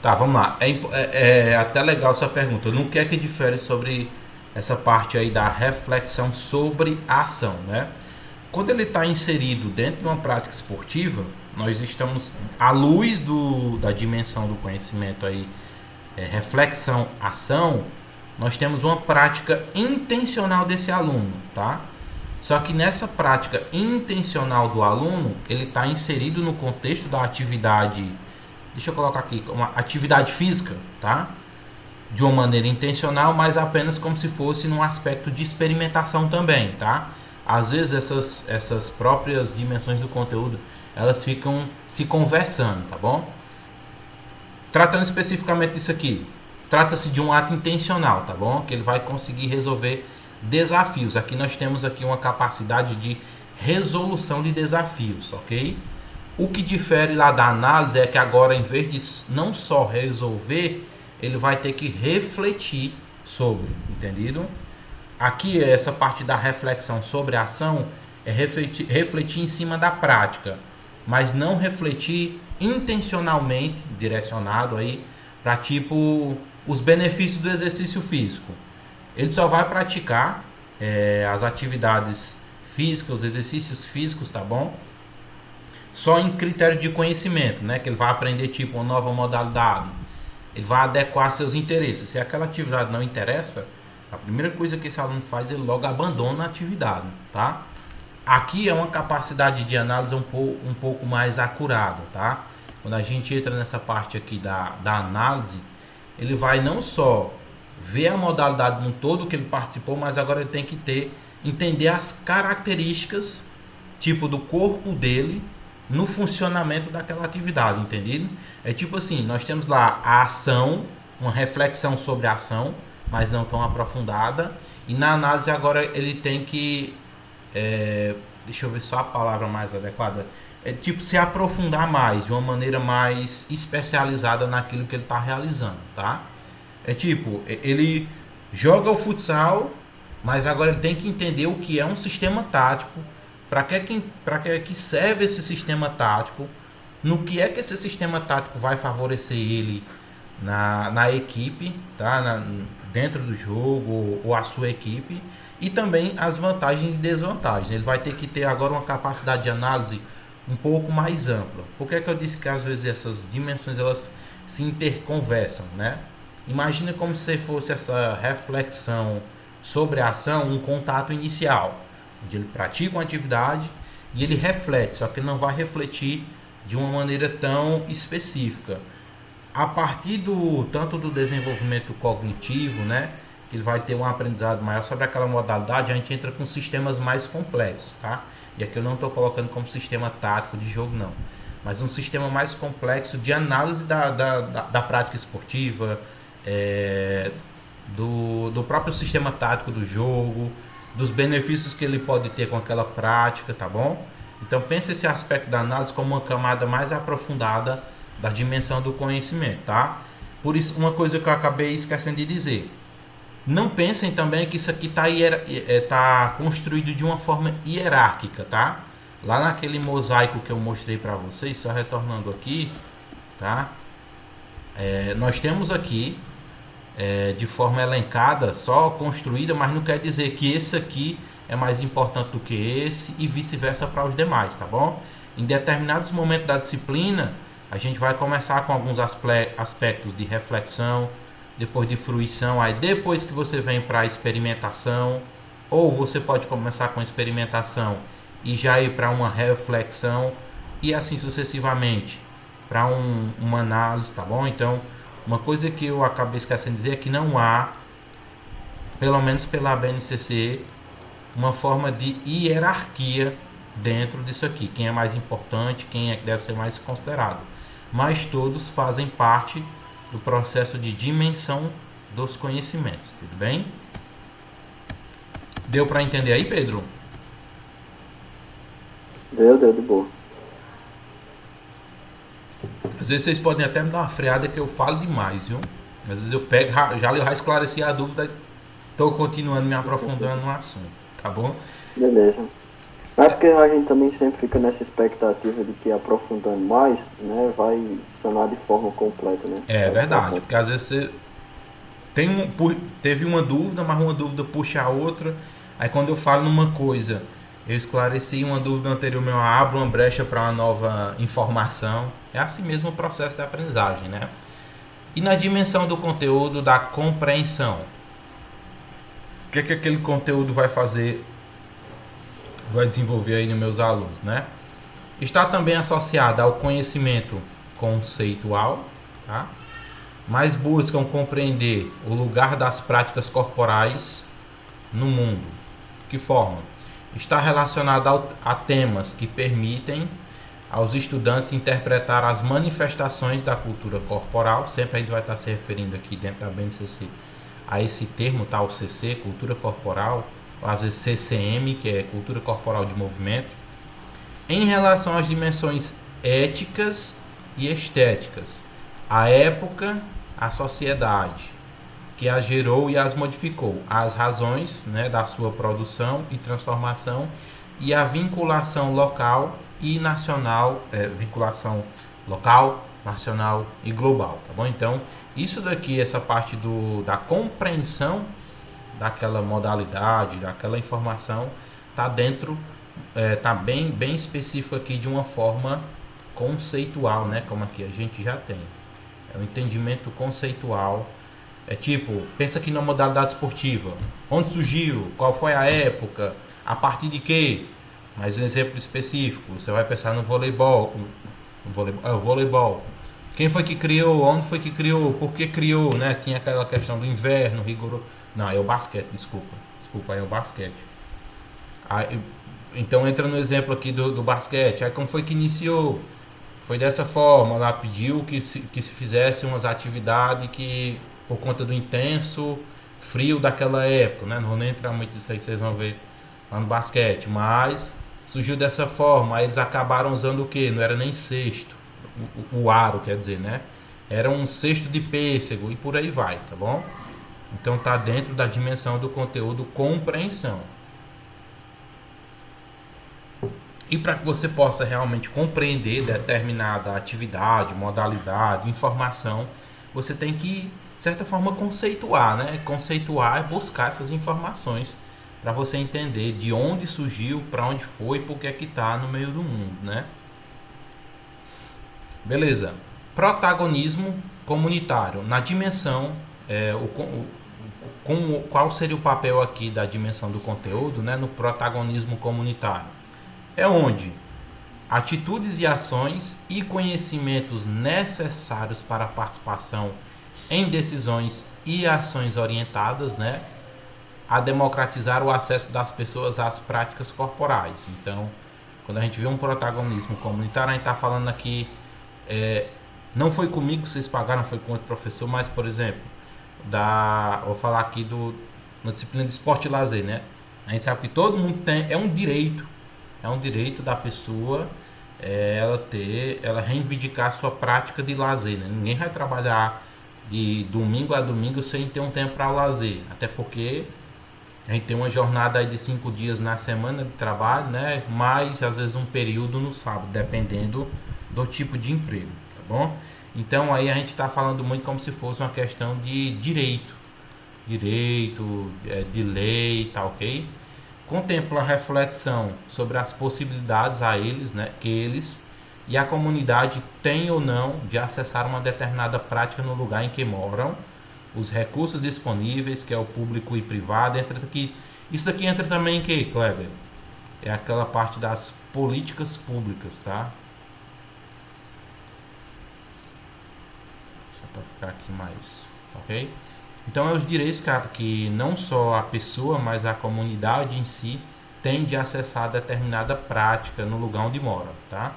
Tá, vamos lá. É até legal essa pergunta. No que é que difere sobre essa parte aí da reflexão sobre a ação, né? Quando ele está inserido dentro de uma prática esportiva, nós estamos à luz da dimensão do conhecimento aí, reflexão, ação, nós temos uma prática intencional desse aluno, tá? Só que nessa prática intencional do aluno, ele está inserido no contexto da atividade, deixa eu colocar aqui, uma atividade física, tá? De uma maneira intencional, mas apenas como se fosse num aspecto de experimentação também, tá? Às vezes essas próprias dimensões do conteúdo, elas ficam se conversando, tá bom? Tratando especificamente disso aqui, trata-se de um ato intencional, tá bom? Que ele vai conseguir resolver desafios. Aqui nós temos aqui uma capacidade de resolução de desafios, ok? O que difere lá da análise é que agora, em vez de não só resolver, ele vai ter que refletir sobre, entendido? Aqui, essa parte da reflexão sobre a ação é refletir em cima da prática, mas não refletir intencionalmente, direcionado aí para tipo os benefícios do exercício físico. Ele só vai praticar as atividades físicas, os exercícios físicos, tá bom? Só em critério de conhecimento, né? Que ele vai aprender tipo uma nova modalidade. Ele vai adequar seus interesses. Se aquela atividade não interessa, a primeira coisa que esse aluno faz, ele logo abandona a atividade, tá? Aqui é uma capacidade de análise um pouco mais acurada, tá? Quando a gente entra nessa parte aqui da análise, ele vai não só ver a modalidade no todo que ele participou, mas agora ele tem que entender as características, tipo do corpo dele, no funcionamento daquela atividade, entendido? É tipo assim, nós temos lá a ação, uma reflexão sobre a ação, mas não tão aprofundada, e na análise agora ele tem que, deixa eu ver só a palavra mais adequada, é tipo se aprofundar mais, de uma maneira mais especializada naquilo que ele está realizando, tá? É tipo, ele joga o futsal, mas agora ele tem que entender o que é um sistema tático, para que serve esse sistema tático, no que é que esse sistema tático vai favorecer ele na equipe, tá? Dentro do jogo ou a sua equipe, e também as vantagens e desvantagens. Ele vai ter que ter agora uma capacidade de análise um pouco mais ampla. Por que é que eu disse que às vezes essas dimensões elas se interconversam, né? Imagina como se fosse essa reflexão sobre a ação, um contato inicial, onde ele pratica uma atividade e ele reflete, só que ele não vai refletir de uma maneira tão específica. A partir tanto do desenvolvimento cognitivo, né, que ele vai ter um aprendizado maior sobre aquela modalidade, a gente entra com sistemas mais complexos, tá? E aqui eu não estou colocando como sistema tático de jogo, não, mas um sistema mais complexo de análise da prática esportiva, do próprio sistema tático do jogo, dos benefícios que ele pode ter com aquela prática, tá bom? Então pense esse aspecto da análise como uma camada mais aprofundada da dimensão do conhecimento, tá? Por isso, uma coisa que eu acabei esquecendo de dizer, não pensem também que isso aqui tá construído de uma forma hierárquica, tá? Lá naquele mosaico que eu mostrei para vocês, só retornando aqui, tá? Nós temos aqui de forma elencada, só construída, mas não quer dizer que esse aqui é mais importante do que esse e vice-versa para os demais, tá bom? Em determinados momentos da disciplina, a gente vai começar com alguns aspectos de reflexão, depois de fruição, aí depois que você vem para a experimentação, ou você pode começar com a experimentação e já ir para uma reflexão e assim sucessivamente para uma análise, tá bom? Então, uma coisa que eu acabei esquecendo de dizer é que não há, pelo menos pela BNCC, uma forma de hierarquia dentro disso aqui. Quem é mais importante, quem é que deve ser mais considerado. Mas todos fazem parte do processo de dimensão dos conhecimentos. Tudo bem? Deu para entender aí, Pedro? Deu de boa. Às vezes vocês podem até me dar uma freada que eu falo demais, viu? Às vezes eu pego, já esclareci a dúvida, estou continuando me aprofundando no assunto, tá bom? Beleza. Acho que a gente também sempre fica nessa expectativa de que aprofundando mais, né, vai sanar de forma completa, né? É verdade, porque às vezes você teve uma dúvida, mas uma dúvida puxa a outra. Aí quando eu falo numa coisa, eu esclareci uma dúvida anterior, eu abro uma brecha para uma nova informação. É assim mesmo o processo de aprendizagem, né? E na dimensão do conteúdo, da compreensão, o que é que aquele conteúdo vai fazer, vai desenvolver aí nos meus alunos, né? Está também associada ao conhecimento conceitual, tá? Mas buscam compreender o lugar das práticas corporais no mundo. Que forma? Está relacionada a temas que permitem aos estudantes interpretar as manifestações da cultura corporal. Sempre a gente vai estar se referindo aqui dentro da BNCC a esse termo, tá? O CC, cultura corporal, ou às vezes CCM, que é cultura corporal de movimento, em relação às dimensões éticas e estéticas, a época, a sociedade que as gerou e as modificou, as razões, né, da sua produção e transformação e a vinculação local e nacional, vinculação local, nacional e global, tá bom? Então, isso daqui, essa parte da compreensão daquela modalidade, daquela informação, tá dentro, tá bem específico aqui de uma forma conceitual, né? Como aqui a gente já tem. É um entendimento conceitual. É tipo, pensa aqui na modalidade esportiva. Onde surgiu? Qual foi a época? A partir de quê? Mais um exemplo específico. Você vai pensar no voleibol. Voleibol. Quem foi que criou? Onde foi que criou? Por que criou? Né? Tinha aquela questão do inverno, rigoroso. Não, é o basquete, desculpa. Desculpa, é o basquete. Aí, então entra no exemplo aqui do basquete. Aí como foi que iniciou? Foi dessa forma, ela pediu que se fizesse umas atividades que, por conta do intenso frio daquela época, né? Não vou nem entrar muito nisso aí que vocês vão ver lá no basquete, mas surgiu dessa forma, aí eles acabaram usando o que? Não era nem cesto, o aro, quer dizer, né? Era um cesto de pêssego e por aí vai, tá bom? Então tá dentro da dimensão do conteúdo compreensão. E para que você possa realmente compreender determinada atividade, modalidade, informação, você tem que, de certa forma, conceituar, né? Conceituar é buscar essas informações para você entender de onde surgiu, para onde foi, por que é que está no meio do mundo, né? Beleza. Protagonismo comunitário. Na dimensão, qual seria o papel aqui da dimensão do conteúdo, né? No protagonismo comunitário? É onde atitudes e ações e conhecimentos necessários para a participação em decisões e ações orientadas, né, a democratizar o acesso das pessoas às práticas corporais. Então, quando a gente vê um protagonismo comunitário, a gente está falando aqui, não foi comigo que vocês pagaram, foi com outro professor, mas, por exemplo, vou falar aqui na disciplina de esporte e lazer, né? A gente sabe que todo mundo tem, é um direito da pessoa, ela reivindicar a sua prática de lazer, né? Ninguém vai trabalhar de domingo a domingo sem ter um tempo para lazer, até porque a gente tem uma jornada aí de 5 dias na semana de trabalho, né? Mais às vezes um período no sábado, dependendo do tipo de emprego, tá bom? Então aí a gente está falando muito como se fosse uma questão de direito, de lei, tá ok? Contempla a reflexão sobre as possibilidades a eles, né, que eles e a comunidade têm ou não de acessar uma determinada prática no lugar em que moram, os recursos disponíveis, que é o público e privado, isso daqui entra também em que, Kleber? É aquela parte das políticas públicas, tá? Só para ficar aqui mais, ok? Então, é os direitos que não só a pessoa, mas a comunidade em si tem de acessar determinada prática no lugar onde mora, tá?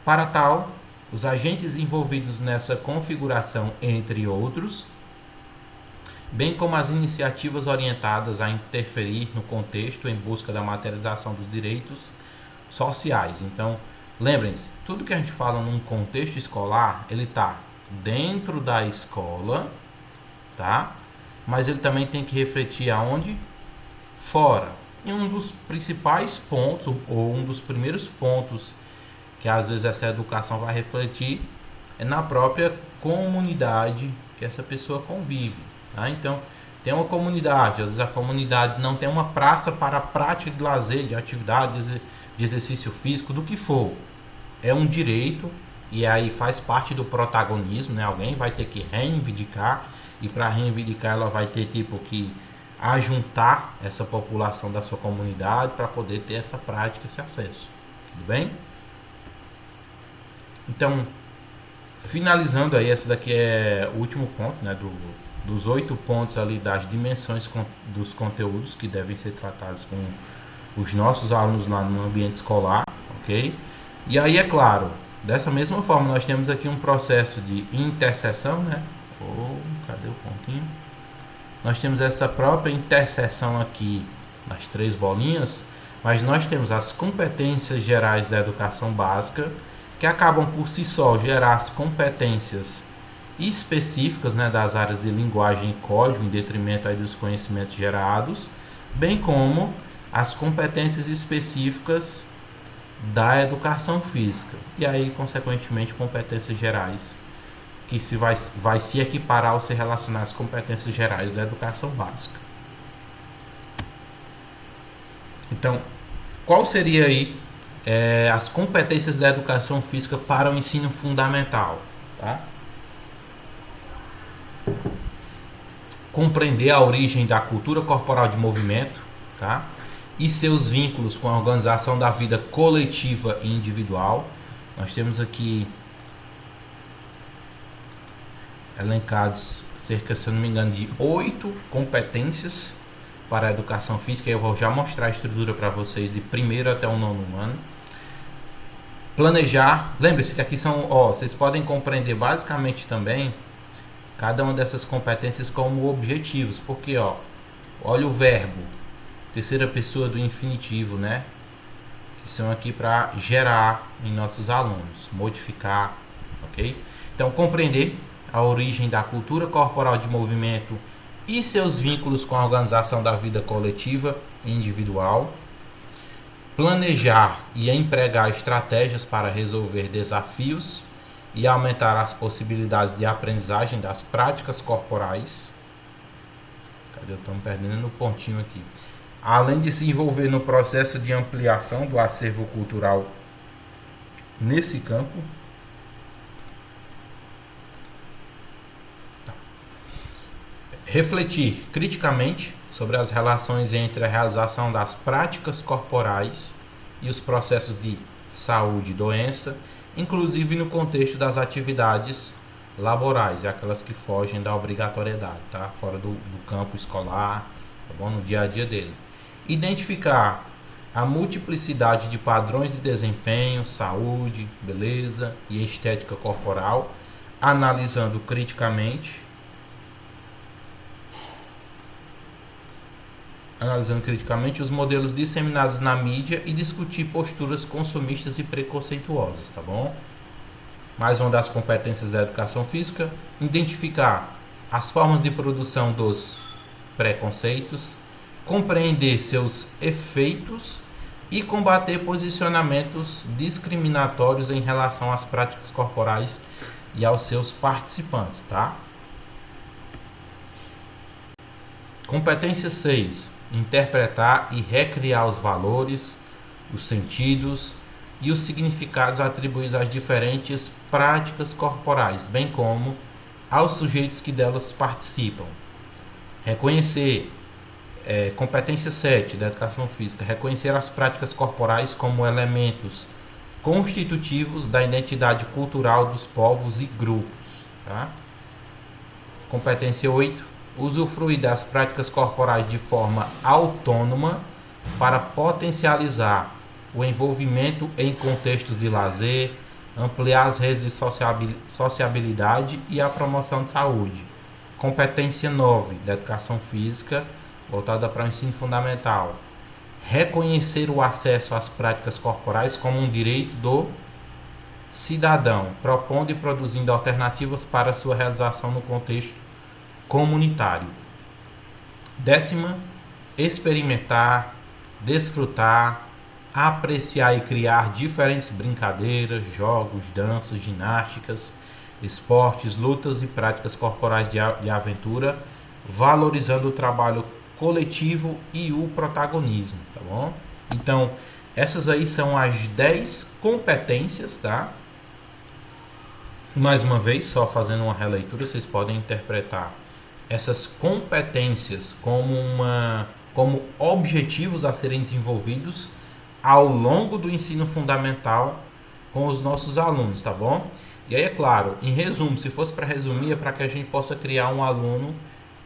Para tal, os agentes envolvidos nessa configuração, entre outros, bem como as iniciativas orientadas a interferir no contexto em busca da materialização dos direitos sociais. Então, lembrem-se, tudo que a gente fala num contexto escolar, ele está dentro da escola, tá? Mas ele também tem que refletir aonde? Fora. E um dos principais pontos, ou um dos primeiros pontos que às vezes essa educação vai refletir, é na própria comunidade que essa pessoa convive. Tá? Então, tem uma comunidade, às vezes a comunidade não tem uma praça para prática de lazer, de atividade, de exercício físico, do que for. É um direito e aí faz parte do protagonismo, né? Alguém vai ter que reivindicar e para reivindicar ela vai ter tipo que ajuntar essa população da sua comunidade para poder ter essa prática, esse acesso. Tudo bem? Então, finalizando aí, esse daqui é o último ponto, né, dos 8 pontos ali das dimensões dos conteúdos que devem ser tratados com os nossos alunos lá no ambiente escolar, ok? E aí, é claro, dessa mesma forma, nós temos aqui um processo de interseção, né? Cadê o pontinho? Nós temos essa própria interseção aqui nas 3 bolinhas, mas nós temos as competências gerais da educação básica, que acabam por si só gerar as competências específicas, né, das áreas de linguagem e código, em detrimento aí dos conhecimentos gerados, bem como as competências específicas da educação física. E aí, consequentemente, competências gerais, que vai se equiparar ou se relacionar às competências gerais da educação básica. Então, qual seria aí as competências da educação física para o ensino fundamental? Tá? Compreender a origem da cultura corporal de movimento, tá? E seus vínculos com a organização da vida coletiva e individual. Nós temos aqui elencados cerca, se eu não me engano, de 8 competências para a educação física. Eu vou já mostrar a estrutura para vocês de primeiro até o 9º ano. Planejar, lembre-se que aqui são, vocês podem compreender basicamente também cada uma dessas competências como objetivos, porque olha o verbo, terceira pessoa do infinitivo, né? Que são aqui para gerar em nossos alunos, modificar, ok? Então, compreender a origem da cultura corporal de movimento e seus vínculos com a organização da vida coletiva e individual. Planejar e empregar estratégias para resolver desafios e aumentar as possibilidades de aprendizagem das práticas corporais. Cadê? Eu estou me perdendo no pontinho aqui. Além de se envolver no processo de ampliação do acervo cultural nesse campo. Refletir criticamente sobre as relações entre a realização das práticas corporais e os processos de saúde e doença, inclusive no contexto das atividades laborais, aquelas que fogem da obrigatoriedade, tá? Fora do campo escolar, tá bom? No dia a dia dele. Identificar a multiplicidade de padrões de desempenho, saúde, beleza e estética corporal, analisando criticamente os modelos disseminados na mídia e discutir posturas consumistas e preconceituosas, tá bom? Mais uma das competências da educação física, identificar as formas de produção dos preconceitos, compreender seus efeitos e combater posicionamentos discriminatórios em relação às práticas corporais e aos seus participantes, tá? Competência 6. Interpretar e recriar os valores, os sentidos e os significados atribuídos às diferentes práticas corporais, bem como aos sujeitos que delas participam. Reconhecer, competência 7 da educação física, reconhecer as práticas corporais como elementos constitutivos da identidade cultural dos povos e grupos. Tá? Competência 8. Usufruir das práticas corporais de forma autônoma para potencializar o envolvimento em contextos de lazer, ampliar as redes de sociabilidade e a promoção de saúde. Competência 9 da educação física, voltada para o ensino fundamental. Reconhecer o acesso às práticas corporais como um direito do cidadão, propondo e produzindo alternativas para sua realização no contexto comunitário. 10ª, experimentar, desfrutar, apreciar e criar diferentes brincadeiras, jogos, danças, ginásticas, esportes, lutas e práticas corporais de aventura, valorizando o trabalho coletivo e o protagonismo, tá bom? Então, essas aí são as 10 competências, tá? Mais uma vez, só fazendo uma releitura, vocês podem interpretar essas competências como objetivos a serem desenvolvidos ao longo do ensino fundamental com os nossos alunos, tá bom? E aí, é claro, em resumo, se fosse para resumir, é para que a gente possa criar um aluno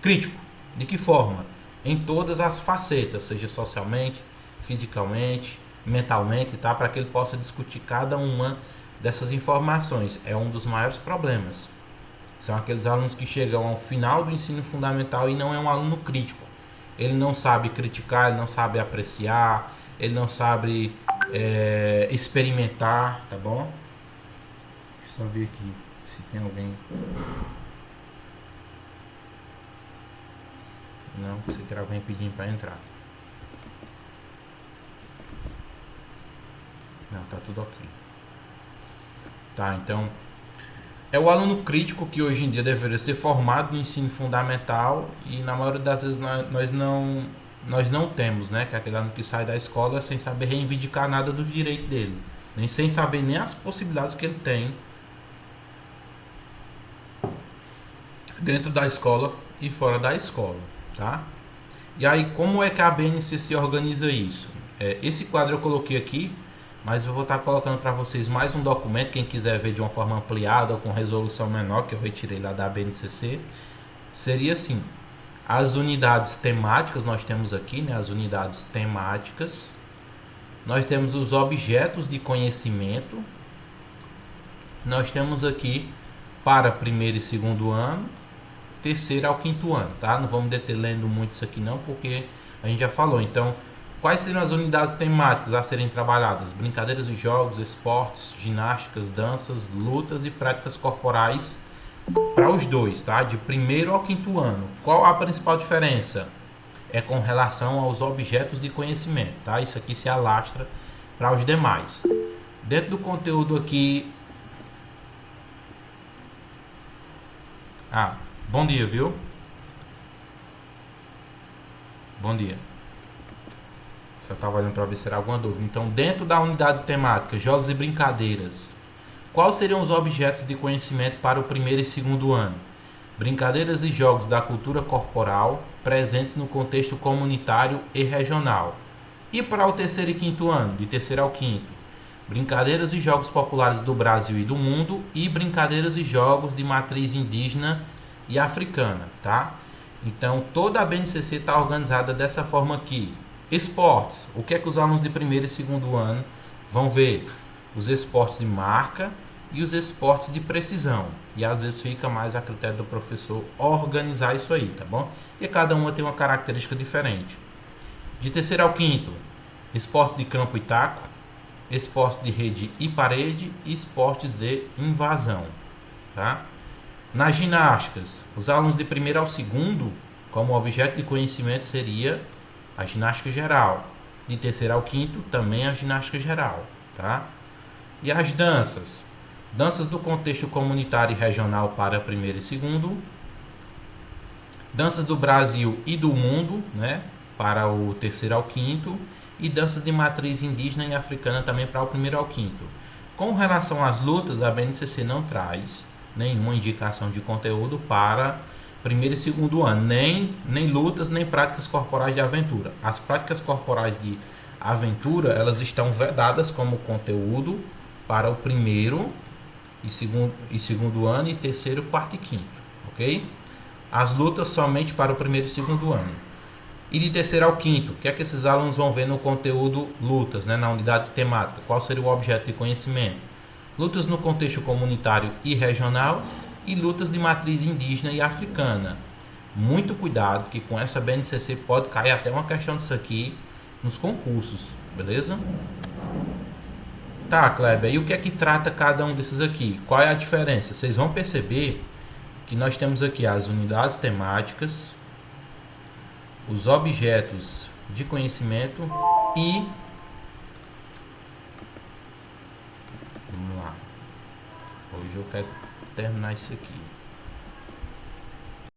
crítico. De que forma? Em todas as facetas, seja socialmente, fisicamente, mentalmente, tá? Para que ele possa discutir cada uma dessas informações. É um dos maiores problemas. São aqueles alunos que chegam ao final do ensino fundamental e não é um aluno crítico. Ele não sabe criticar, ele não sabe apreciar, ele não sabe experimentar, tá bom? Deixa eu só ver aqui se tem alguém. Não, se quer alguém pedindo para entrar. Não, tá tudo ok. Tá, então é o aluno crítico que hoje em dia deveria ser formado no ensino fundamental e na maioria das vezes nós não temos, né? Que é aquele aluno que sai da escola sem saber reivindicar nada dos direitos dele, nem sem saber nem as possibilidades que ele tem dentro da escola e fora da escola, tá? E aí, como é que a BNCC organiza isso? Esse quadro eu coloquei aqui, mas eu vou estar colocando para vocês mais um documento, quem quiser ver de uma forma ampliada ou com resolução menor, que eu retirei lá da BNCC, seria assim, as unidades temáticas, nós temos aqui, né, as unidades temáticas, nós temos os objetos de conhecimento, nós temos aqui para primeiro e segundo ano, terceiro ao quinto ano, tá? Não vamos deter lendo muito isso aqui não, porque a gente já falou. Então, quais seriam as unidades temáticas a serem trabalhadas? Brincadeiras e jogos, esportes, ginásticas, danças, lutas e práticas corporais para os dois, tá? De primeiro ao quinto ano. Qual a principal diferença? É com relação aos objetos de conhecimento, tá? Isso aqui se alastra para os demais. Dentro do conteúdo aqui... bom dia, viu? Bom dia. Só estava olhando para ver se era alguma dúvida. Então, dentro da unidade temática, jogos e brincadeiras, quais seriam os objetos de conhecimento para o primeiro e segundo ano? Brincadeiras e jogos da cultura corporal presentes no contexto comunitário e regional. E para o terceiro e quinto ano, de terceiro ao quinto? Brincadeiras e jogos populares do Brasil e do mundo e brincadeiras e jogos de matriz indígena e africana, tá? Então, toda a BNCC está organizada dessa forma aqui. Esportes. O que é que os alunos de primeiro e segundo ano vão ver? Os esportes de marca e os esportes de precisão. E às vezes fica mais a critério do professor organizar isso aí, tá bom? E cada uma tem uma característica diferente. De terceiro ao quinto, esportes de campo e taco, esportes de rede e parede e esportes de invasão, tá? Nas ginásticas, os alunos de primeiro ao segundo, como objeto de conhecimento seria a ginástica geral. De terceiro ao quinto, também a ginástica geral, tá? E as danças? Danças do contexto comunitário e regional para primeiro e segundo. Danças do Brasil e do mundo, né? Para o terceiro ao quinto. E danças de matriz indígena e africana também para o primeiro ao quinto. Com relação às lutas, a BNCC não traz nenhuma indicação de conteúdo para primeiro e segundo ano, nem lutas, nem práticas corporais de aventura. As práticas corporais de aventura, elas estão vedadas como conteúdo para o primeiro e segundo ano e terceiro, quarto e quinto, ok? As lutas somente para o primeiro e segundo ano. E de terceiro ao quinto, o que é que esses alunos vão ver no conteúdo lutas, né, na unidade temática? Qual seria o objeto de conhecimento? Lutas no contexto comunitário e regional e lutas de matriz indígena e africana. Muito cuidado, que com essa BNCC pode cair até uma questão disso aqui nos concursos, beleza? Tá, Kleber, e o que é que trata cada um desses aqui? Qual é a diferença? Vocês vão perceber que nós temos aqui as unidades temáticas, os objetos de conhecimento e... Vamos lá. Hoje eu quero terminar isso aqui.